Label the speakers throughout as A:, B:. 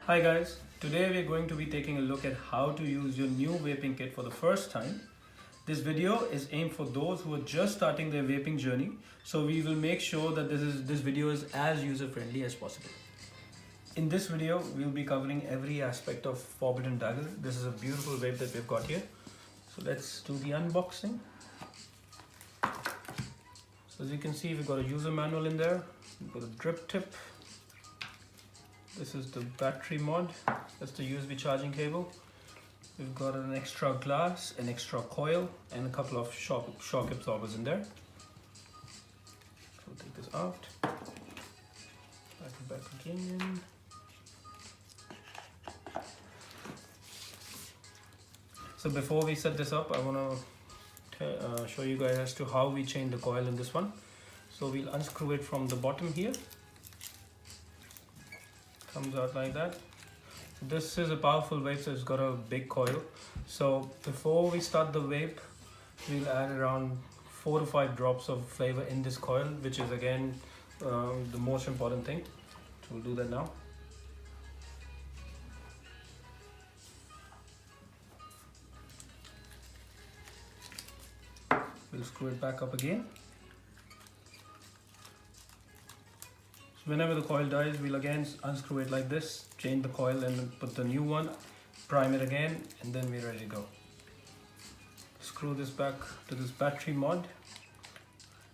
A: Hi guys, today we're going to be taking a look at how to use your new vaping kit for the first time. This video is aimed for those who are just starting their vaping journey, so we will make sure that this video is as user friendly as possible. In this video, we'll be covering every aspect of Forbidden Dagger. This is a beautiful vape that we've got here. So let's do the unboxing. So as you can see, we've got a user manual in there. We've got a drip tip. This is the battery mod. That's the USB charging cable. We've got an extra glass, an extra coil, and a couple of shock absorbers in there. So we'll take this out. Back it back again. So before we set this up, I want to show you guys as to how we change the coil in this one. So we'll unscrew it from the bottom here. Comes out like that. This is a powerful vape, so it's got a big coil. So before we start the vape, we'll add around 4 to 5 drops of flavor in this coil, which is again the most important thing. So we'll do that now. We'll screw it back up again. Whenever the coil dies, we'll again unscrew it like this, change the coil and put the new one, prime it again, and then we're ready to go. Screw this back to this battery mod.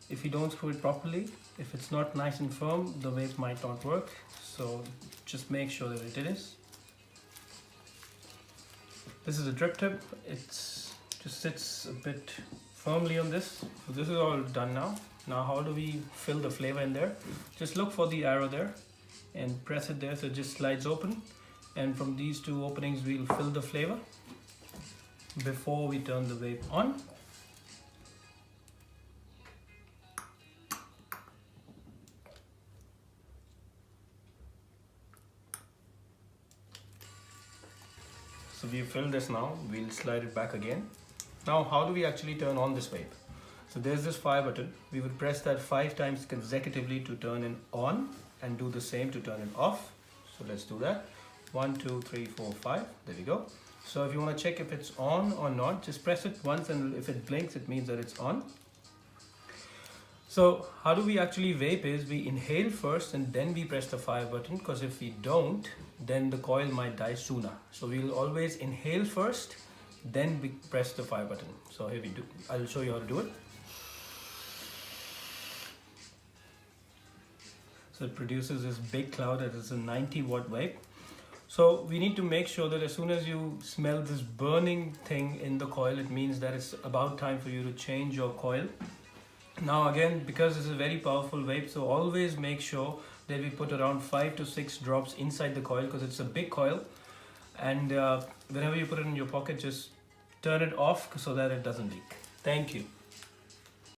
A: If you don't screw it properly, if it's not nice and firm, the vape might not work. So just make sure that it is. This is a drip tip. It just sits a bit firmly on this. So this is all done now. Now how do we fill the flavor in there? Just look for the arrow there and press it there so it just slides open, and from these two openings we'll fill the flavor before we turn the vape on. So we filled this now, we'll slide it back again. Now how do we actually turn on this vape? So there's this fire button. We would press that 5 times consecutively to turn it on, and do the same to turn it off. So let's do that. 1, 2, 3, 4, 5. There we go. So if you want to check if it's on or not, just press it once, and if it blinks, it means that it's on. So how do we actually vape is we inhale first and then we press the fire button, because if we don't, then the coil might die sooner. So we'll always inhale first, then we press the fire button. So here we do. I'll show you how to do it. So it produces this big cloud that is a 90-watt vape. So we need to make sure that as soon as you smell this burning thing in the coil, it means that it's about time for you to change your coil. Now again, because this is a very powerful vape, so always make sure that we put around 5 to 6 drops inside the coil, because it's a big coil. And whenever you put it in your pocket, just turn it off so that it doesn't leak. Thank you.